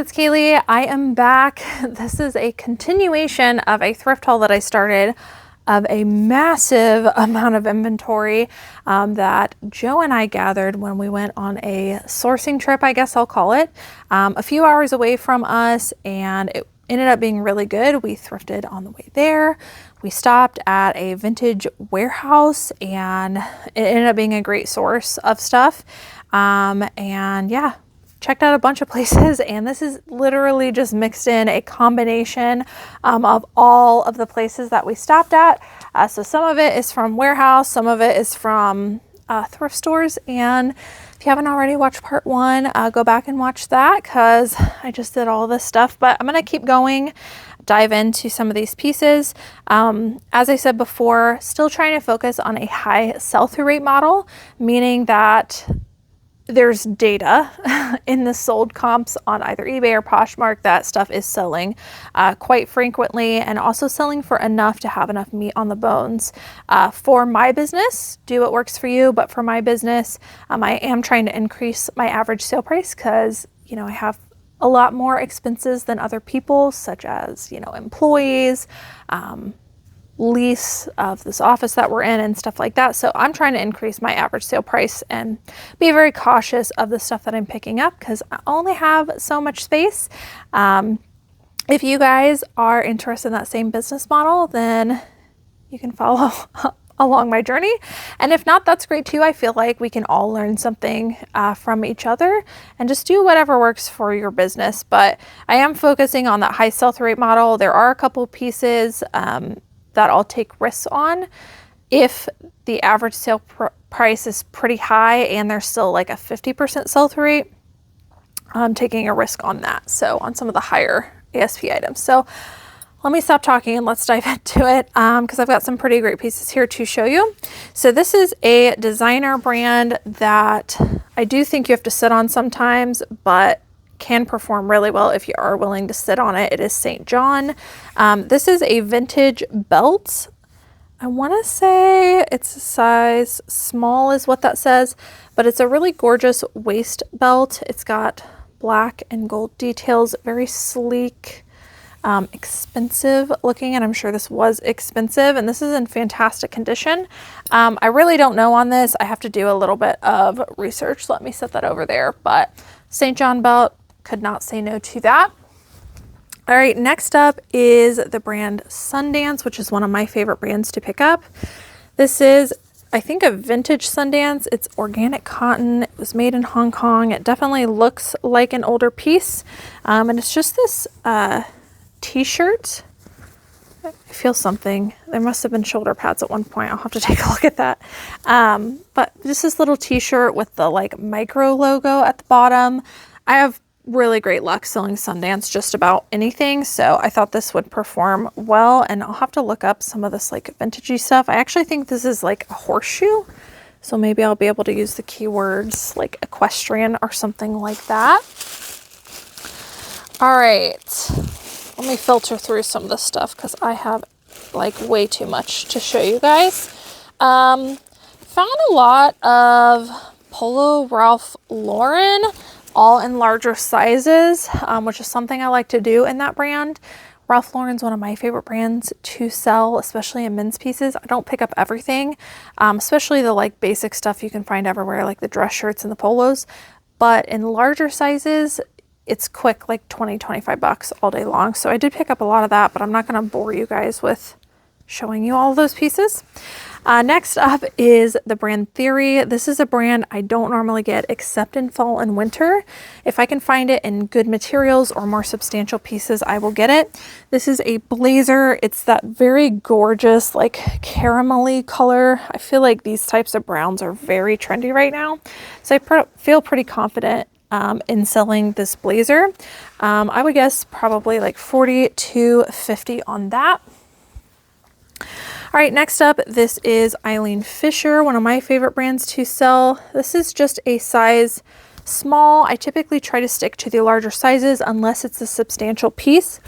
it's Kaylee. I am back. This is a continuation of a thrift haul that I started of a massive amount of inventory that Joe and I gathered when we went on a sourcing trip, I guess I'll call it, a few hours away from us, and it ended up being really good. We thrifted on the way there. We stopped at a vintage warehouse and it ended up being a great source of stuff. And yeah, checked out a bunch of places, and this is literally just mixed in a combination of all of the places that we stopped at. So some of it is from warehouse, some of it is from thrift stores, and if you haven't already watched part one, go back and watch that because I just did all this stuff, but I'm gonna keep going, dive into some of these pieces. As I said before, still trying to focus on a high sell-through rate model, meaning that there's data in the sold comps on either eBay or Poshmark that stuff is selling quite frequently, and also selling for enough to have enough meat on the bones. For my business, do what works for you, but for my business, I am trying to increase my average sale price because, you know, I have a lot more expenses than other people, such as, you know, employees, lease of this office that we're in and stuff like that. So I'm trying to increase my average sale price and be very cautious of the stuff that I'm picking up because I only have so much space. If you guys are interested in that same business model, then you can follow along my journey. And if not, that's great too. I feel like we can all learn something from each other and just do whatever works for your business. But I am focusing on that high sell-through rate model. There are a couple pieces that I'll take risks on if the average sale price is pretty high and there's still like a 50% sell-through rate. I'm taking a risk on that. So on some of the higher ASP items. So let me stop talking and let's dive into it because I've got some pretty great pieces here to show you. So this is a designer brand that I do think you have to sit on sometimes, but can perform really well if you are willing to sit on it. It is St. John. This is a vintage belt. I want to say it's a size small is what that says, but it's a really gorgeous waist belt. It's got black and gold details, very sleek, expensive looking, and I'm sure this was expensive, and this is in fantastic condition. I really don't know on this. I have to do a little bit of research. Let me set that over there, but St. John belt, could not say no to that. All right, next up is the brand Sundance, which is one of my favorite brands to pick up. This is, I think, a vintage Sundance. It's organic cotton. It was made in Hong Kong. It definitely looks like an older piece. And it's just this t-shirt. I feel something. There must have been shoulder pads at one point. I'll have to take a look at that. But just this little t-shirt with the like micro logo at the bottom. I have really great luck selling Sundance just about anything, so I thought this would perform well, and I'll have to look up some of this like vintagey stuff. I actually think this is like a horseshoe, so maybe I'll be able to use the keywords like equestrian or something like that. All right, let me filter through some of this stuff because I have like way too much to show you guys. Found a lot of Polo Ralph Lauren, all in larger sizes, which is something I like to do in that brand. Ralph Lauren's one of my favorite brands to sell, especially in men's pieces. I don't pick up everything, especially the like basic stuff you can find everywhere, like the dress shirts and the polos. But in larger sizes, it's quick, like 20, 25 bucks all day long. So I did pick up a lot of that, but I'm not gonna bore you guys with showing you all of those pieces. Next up is the brand Theory. This is a brand I don't normally get except in fall and winter. If I can find it in good materials or more substantial pieces, I will get it. This is a blazer. It's that very gorgeous, like caramelly color. I feel like these types of browns are very trendy right now. So I feel pretty confident in selling this blazer. I would guess probably like 40 to 50 on that. All right, next up, this is Eileen Fisher, one of my favorite brands to sell. This is just a size small. I typically try to stick to the larger sizes unless it's a substantial piece,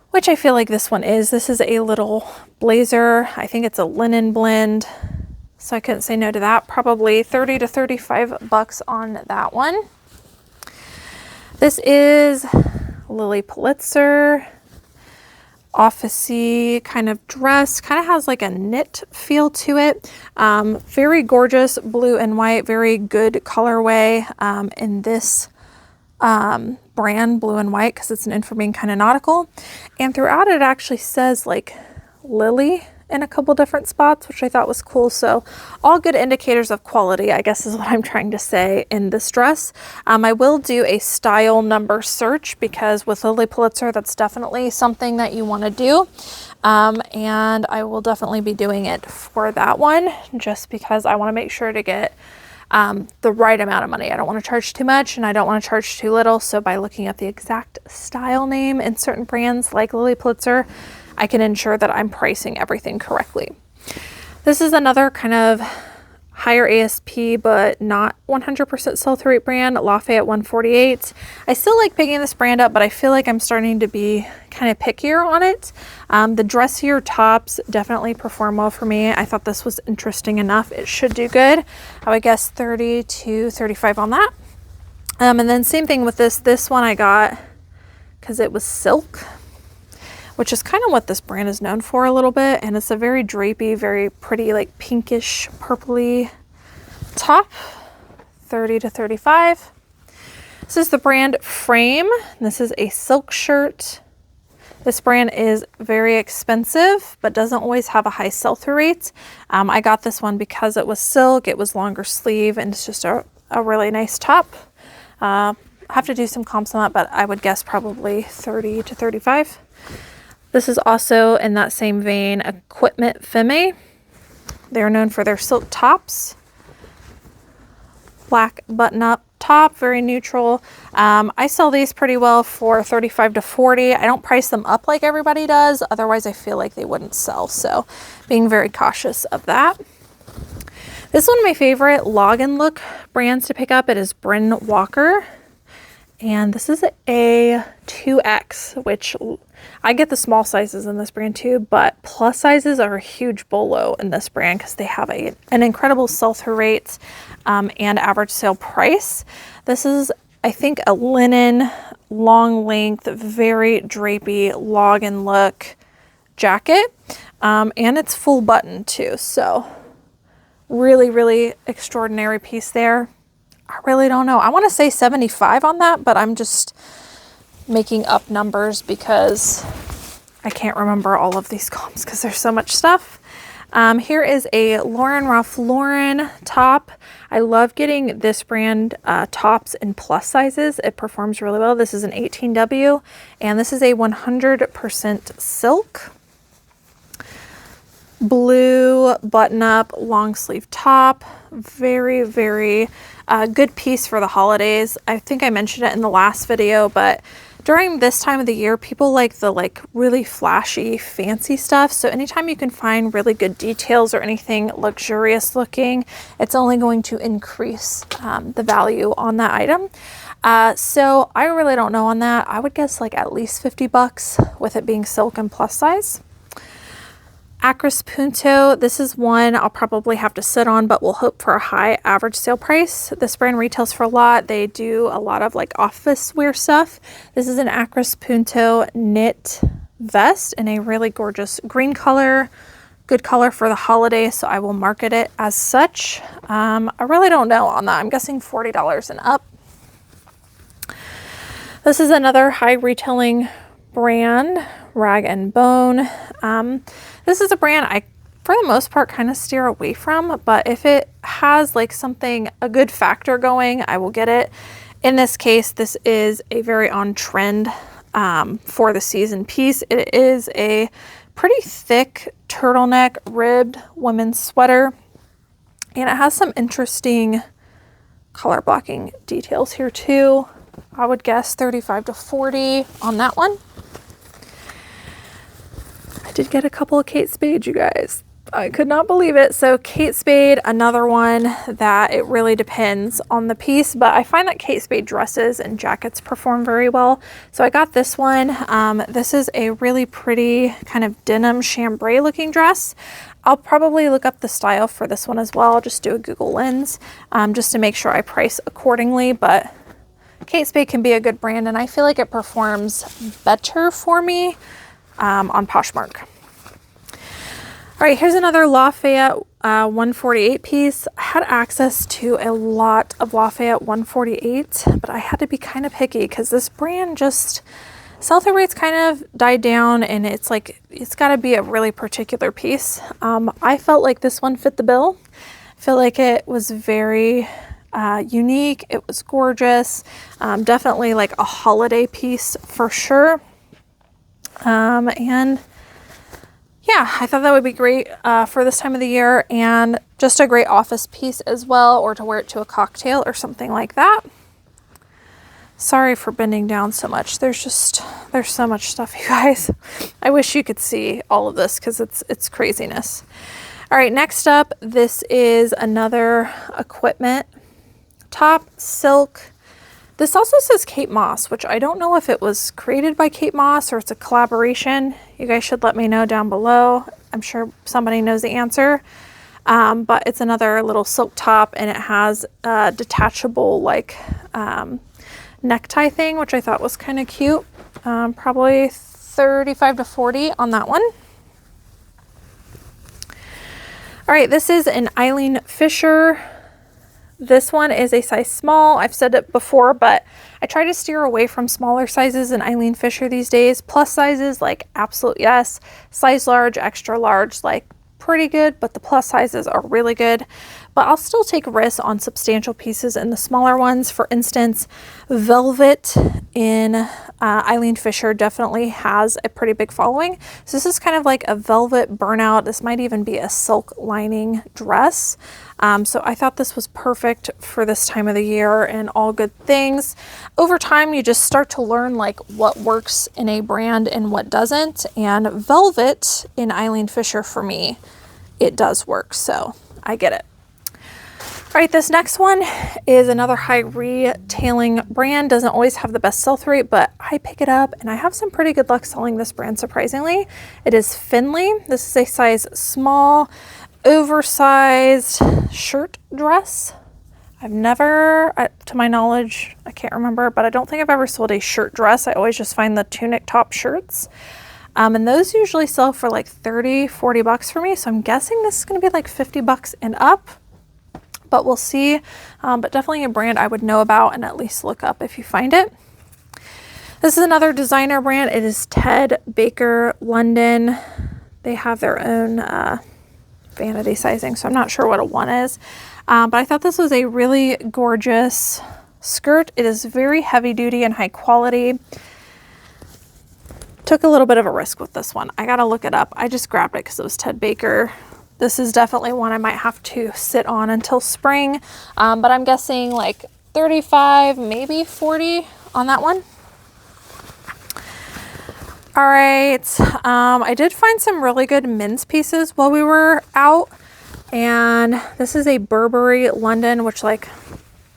which I feel like this one is. This is a little blazer. I think it's a linen blend, so I couldn't say no to that. Probably 30 to 35 bucks on that one. This is Lily Pulitzer, officey kind of dress, kind of has like a knit feel to it. Very gorgeous blue and white, very good colorway in this brand, blue and white, because it's known for being kind of nautical. And throughout it actually says like Lily in a couple different spots, which I thought was cool. So all good indicators of quality, I guess is what I'm trying to say in this dress. I will do a style number search because with Lily Pulitzer, that's definitely something that you want to do. And I will definitely be doing it for that one just because I want to make sure to get the right amount of money. I don't want to charge too much and I don't want to charge too little. So by looking at the exact style name in certain brands like Lily Pulitzer, I can ensure that I'm pricing everything correctly. This is another kind of higher ASP, but not 100% sell-through rate brand, Lafayette 148. I still like picking this brand up, but I feel like I'm starting to be kind of pickier on it. The dressier tops definitely perform well for me. I thought this was interesting enough. It should do good. I would guess 30 to 35 on that. And then same thing with this one I got because it was silk, which is kind of what this brand is known for a little bit. And it's a very drapey, very pretty, like pinkish, purpley top, 30 to 35. This is the brand Frame. This is a silk shirt. This brand is very expensive, but doesn't always have a high sell-through rate. I got this one because it was silk, it was longer sleeve, and it's just a really nice top. I have to do some comps on that, but I would guess probably 30 to 35. This is also in that same vein, Equipment Femme. They're known for their silk tops. Black button-up top, very neutral. I sell these pretty well for 35 to 40. I don't price them up like everybody does. Otherwise, I feel like they wouldn't sell. So being very cautious of that. This is one of my favorite log and look brands to pick up. It is Bryn Walker. And this is a 2X, which I get the small sizes in this brand too, but plus sizes are a huge bolo in this brand because they have an incredible sell-through rate and average sale price. This is, I think, a linen, long length, very drapey, log and look jacket. And it's full button too. So really, really extraordinary piece there. I really don't know. I want to say 75 on that, but I'm just making up numbers because I can't remember all of these comps because there's so much stuff. Here is a Ralph Lauren top. I love getting this brand tops in plus sizes. It performs really well. This is an 18W and this is a 100% silk. Blue button-up long sleeve top. Very, very good piece for the holidays. I think I mentioned it in the last video, but during this time of the year, people like the really flashy, fancy stuff. So anytime you can find really good details or anything luxurious looking, it's only going to increase the value on that item. So I really don't know on that. I would guess like at least 50 bucks with it being silk and plus size. Acris Punto, this is one I'll probably have to sit on, but we'll hope for a high average sale price. This brand retails for a lot. They do a lot of like office wear stuff. This is an Acris Punto knit vest in a really gorgeous green color. Good color for the holiday, so I will market it as such. I really don't know on that. I'm guessing $40 and up. This is another high retailing brand, Rag and Bone. This is a brand I, for the most part, kind of steer away from, but if it has like something, a good factor going, I will get it. In this case, this is a very on trend for the season piece. It is a pretty thick turtleneck ribbed women's sweater, and it has some interesting color blocking details here too. I would guess 35 to 40 on that one. I did get a couple of Kate Spade, you guys. I could not believe it. So Kate Spade, another one that it really depends on the piece, but I find that Kate Spade dresses and jackets perform very well. So I got this one. This is a really pretty kind of denim chambray looking dress. I'll probably look up the style for this one as well. I'll just do a Google lens just to make sure I price accordingly, but Kate Spade can be a good brand, and I feel like it performs better for me on Poshmark. All right, here's another Lafayette 148 piece. I had access to a lot of Lafayette 148, but I had to be kind of picky because this brand just, sell-through rates kind of died down, and it's like, it's got to be a really particular piece. I felt like this one fit the bill. I feel like it was very unique. It was gorgeous. Definitely like a holiday piece for sure. And yeah, I thought that would be great for this time of the year, and just a great office piece as well, or to wear it to a cocktail or something like that. Sorry for bending down so much. There's so much stuff, you guys. I wish you could see all of this because it's craziness. All right, next up, this is another equipment top, silk. This also says Kate Moss, which I don't know if it was created by Kate Moss or it's a collaboration. You guys should let me know down below. I'm sure somebody knows the answer. But it's another little silk top, and it has a detachable like necktie thing, which I thought was kind of cute. Probably 35 to 40 on that one. All right, this is an Eileen Fisher. This one is a size small. I've said it before, but I try to steer away from smaller sizes in Eileen Fisher these days. Plus sizes, like absolute yes. Size large, extra large, like pretty good, but the plus sizes are really good. But I'll still take risks on substantial pieces in the smaller ones. For instance, velvet in Eileen Fisher definitely has a pretty big following. So this is kind of like a velvet burnout. This might even be a silk lining dress. So I thought this was perfect for this time of the year and all good things. Over time, you just start to learn like what works in a brand and what doesn't. And velvet in Eileen Fisher, for me, it does work. So I get it. All right, this next one is another high retailing brand. Doesn't always have the best sell-through rate, but I pick it up and I have some pretty good luck selling this brand, surprisingly. It is Finley. This is a size small, oversized shirt dress. I've never, to my knowledge, I can't remember, but I don't think I've ever sold a shirt dress. I always just find the tunic top shirts. And those usually sell for like 30, 40 bucks for me. So I'm guessing this is going to be like 50 bucks and up. But we'll see. But definitely a brand I would know about and at least look up if you find it. This is another designer brand. It is Ted Baker London. They have their own vanity sizing, so I'm not sure what a 1 is. But I thought this was a really gorgeous skirt. It is very heavy duty and high quality. Took a little bit of a risk with this one. I gotta look it up. I just grabbed it because it was Ted Baker. This is definitely one I might have to sit on until spring, but I'm guessing like 35, maybe 40 on that one. All right, I did find some really good men's pieces while we were out, and this is a Burberry London, which like,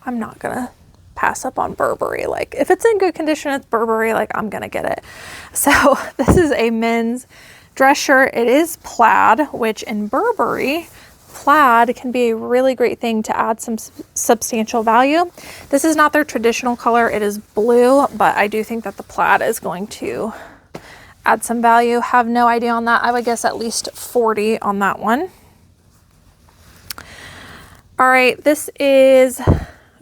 I'm not gonna pass up on Burberry. Like if it's in good condition, it's Burberry, like I'm gonna get it. So this is a men's dress shirt. It is plaid, which in Burberry, plaid can be a really great thing to add some substantial value. This is not their traditional color. It is blue, but I do think that the plaid is going to add some value. Have no idea on that. I would guess at least 40 on that one. All right, this is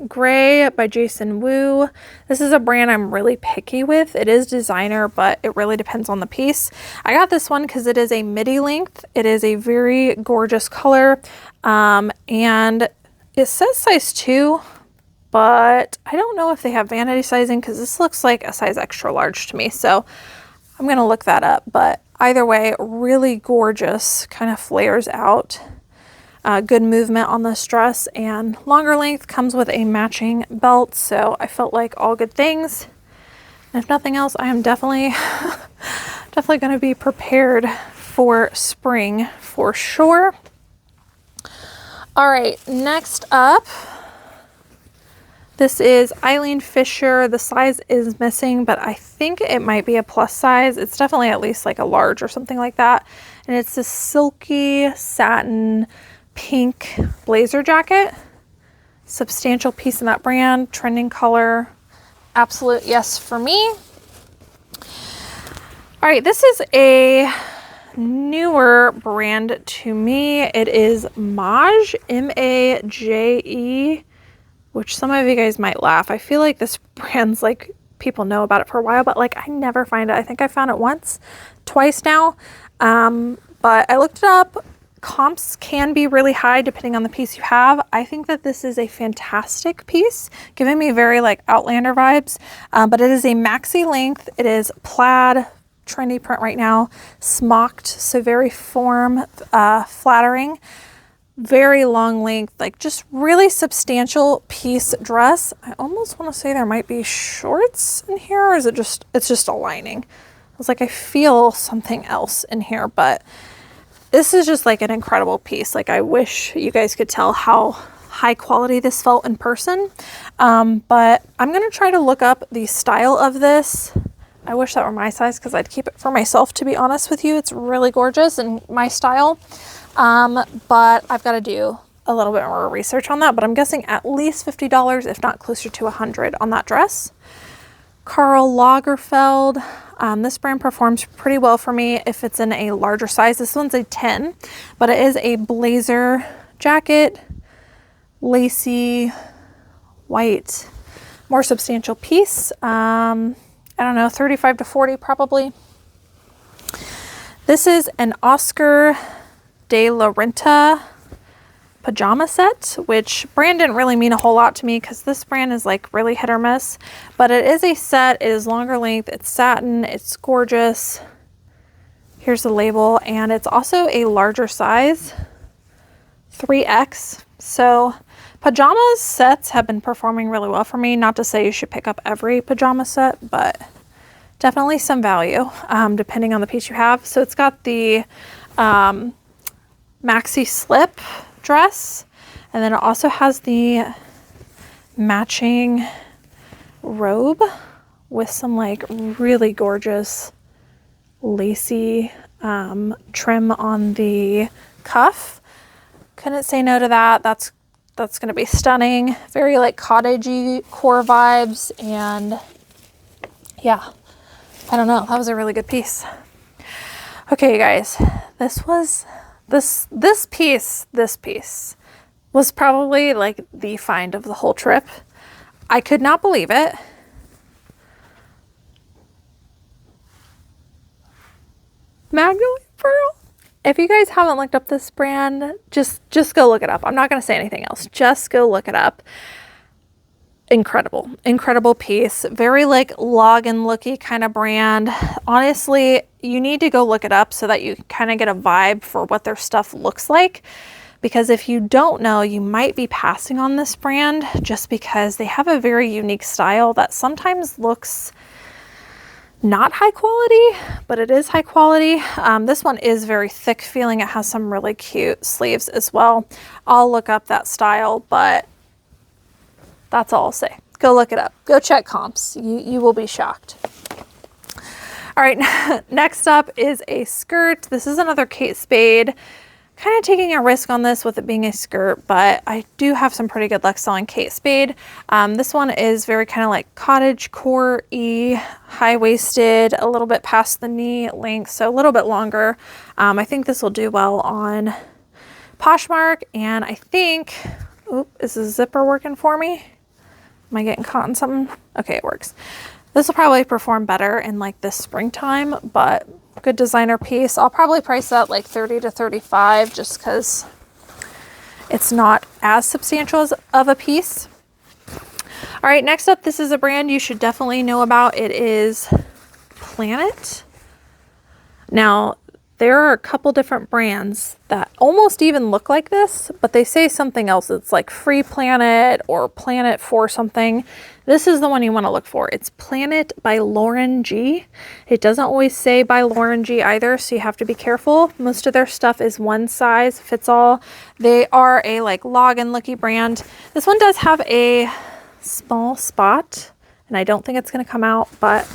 Gray by Jason Wu. This is a brand I'm really picky with. It is designer, but it really depends on the piece. I got this one because it is a midi length. It is a very gorgeous color, and it says size 2, but I don't know if they have vanity sizing because this looks like a size extra large to me. So I'm gonna look that up, but either way, really gorgeous, kind of flares out. Good movement on this dress, and longer length, comes with a matching belt, so I felt like all good things. And if nothing else, I am definitely going to be prepared for spring for sure. All right, next up, this is Eileen Fisher. The size is missing, but I think it might be a plus size. It's definitely at least like a large or something like that. And it's this silky satin pink blazer jacket. Substantial piece in that brand, trending color. absolute yes for me. All right, this is a newer brand to me. It is Maje, M-A-J-E, which some of you guys might laugh. I feel like this brand's like, people know about it for a while, but like I never find it. I think I found it once, twice now. But I looked it up. Comps can be really high depending on the piece you have. I think that this is a fantastic piece, giving me very like Outlander vibes, but it is a maxi length. It is plaid, trendy print right now, smocked, so very form flattering, very long length, like just really substantial piece dress. I almost want to say there might be shorts in here, or is it just, it's just a lining. I was like, I feel something else in here, but this is just like an incredible piece. Like I wish you guys could tell how high quality this felt in person. But I'm going to try to look up the style of this. I wish that were my size because I'd keep it for myself, to be honest with you. It's really gorgeous and my style. But I've got to do a little bit more research on that, but I'm guessing at least $50, if not closer to $100 on that dress. Karl Lagerfeld. This brand performs pretty well for me if it's in a larger size. This one's a 10, but it is a blazer jacket, lacy, white, more substantial piece. I don't know, 35 to 40 probably. This is an Oscar de la Renta pajama set, which brand didn't really mean a whole lot to me because this brand is like really hit or miss, but it is a set. It is longer length, it's satin, it's gorgeous. Here's the label, and it's also a larger size, 3X. So pajama sets have been performing really well for me. Not to say you should pick up every pajama set, but definitely some value depending on the piece you have. So it's got the maxi slip dress, and then it also has the matching robe with some like really gorgeous lacy trim on the cuff. Couldn't say no to that. That's going to be stunning. Very like cottagey core vibes, and yeah, I don't know. That was a really good piece. Okay, you guys, this piece was probably like the find of the whole trip. I could not believe it. Magnolia Pearl. If you guys haven't looked up this brand, just go look it up. I'm not going to say anything else. Just go look it up. Incredible piece. Very like login looky kind of brand. Honestly, you need to go look it up so that you kind of get a vibe for what their stuff looks like. Because if you don't know, you might be passing on this brand just because they have a very unique style that sometimes looks not high quality, but it is high quality. This one is very thick feeling. It has some really cute sleeves as well. I'll look up that style, but that's all I'll say. Go look it up. Go check comps. You will be shocked. All right, next up is a skirt. This is another Kate Spade. Kind of taking a risk on this with it being a skirt, but I do have some pretty good luck selling Kate Spade. This one is very kind of like cottage core-y, high-waisted, a little bit past the knee length, so a little bit longer. I think this will do well on Poshmark, and I think, oop, is the zipper working for me? Am I getting caught in something? Okay, it works. This will probably perform better in like this springtime, but good designer piece. I'll probably price that like 30 to 35 just because it's not as substantial of a piece. All right, next up, this is a brand you should definitely know about. It is Planet. Now, there are a couple different brands that almost even look like this, but they say something else. It's like Free Planet or Planet for something. This is the one you want to look for. It's Planet by Lauren G. It doesn't always say by Lauren G either, so you have to be careful. Most of their stuff is one size fits all. They are a like login looky brand. This one does have a small spot, and I don't think it's going to come out, but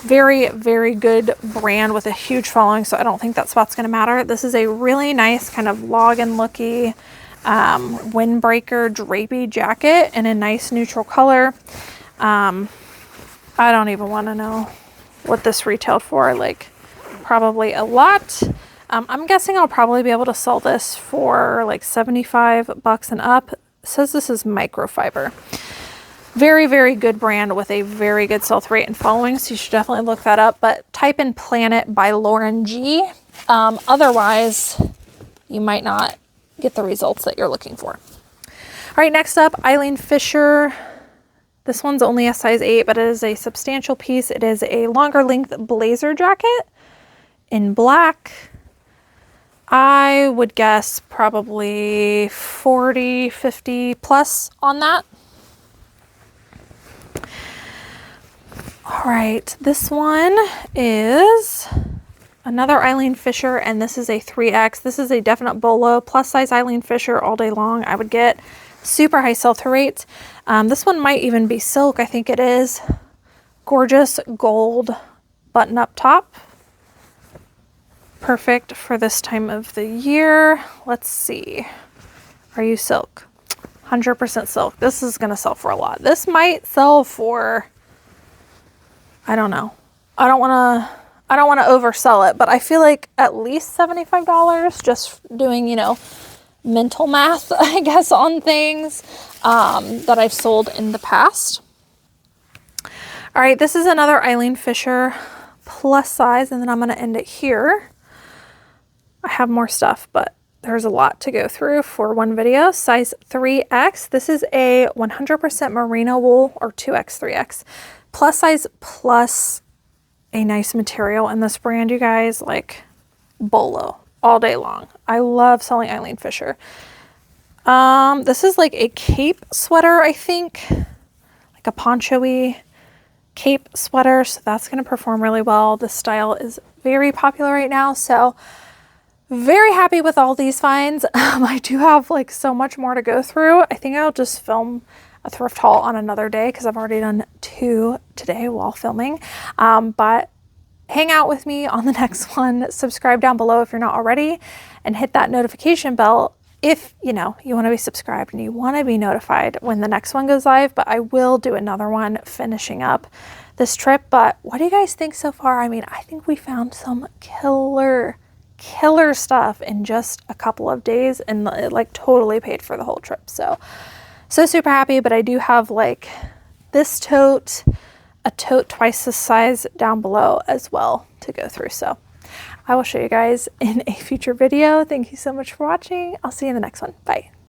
very, very good brand with a huge following, so I don't think that spot's going to matter. This is a really nice kind of login looky windbreaker drapey jacket in a nice neutral color. I don't even want to know what this retailed for, like probably a lot. I'm guessing I'll probably be able to sell this for like 75 bucks and up. It says this is microfiber. Very, very good brand with a very good sell-through rate and following, so you should definitely look that up. But type in Planet by Lauren G. Otherwise, you might not get the results that you're looking for. All right, next up, Eileen Fisher. This one's only a size 8, but it is a substantial piece. It is a longer length blazer jacket in black. I would guess probably 40, 50 plus on that. All right, this one is another Eileen Fisher, and this is a 3X. This is a definite BOLO, plus size Eileen Fisher all day long. I would get super high sell-through rates. This one might even be silk. I think it is. Gorgeous gold button up top. Perfect for this time of the year. Let's see. Are you silk? 100% silk. This is going to sell for a lot. This might sell for, I don't know. I don't want to oversell it, but I feel like at least $75 just doing, you know, mental math, I guess, on things that I've sold in the past. All right, this is another Eileen Fisher plus size, and then I'm going to end it here. I have more stuff, but there's a lot to go through for one video. Size 3X. This is a 100% merino wool, or 2X, 3X. Plus size plus a nice material in this brand, you guys. Like BOLO all day long. I love selling Eileen Fisher. This is like a cape sweater, I think. Like a poncho-y cape sweater. So that's going to perform really well. This style is very popular right now. So very happy with all these finds. I do have like so much more to go through. I think I'll just film a thrift haul on another day because I've already done 2 today while filming. But hang out with me on the next one. Subscribe down below if you're not already, and hit that notification bell if you know you want to be subscribed and you want to be notified when the next one goes live. But I will do another one finishing up this trip. But what do you guys think so far? I mean, I think we found some killer stuff in just a couple of days, and it like totally paid for the whole trip. So super happy. But I do have like this tote, a tote twice the size down below as well to go through. So I will show you guys in a future video. Thank you so much for watching. I'll see you in the next one. Bye.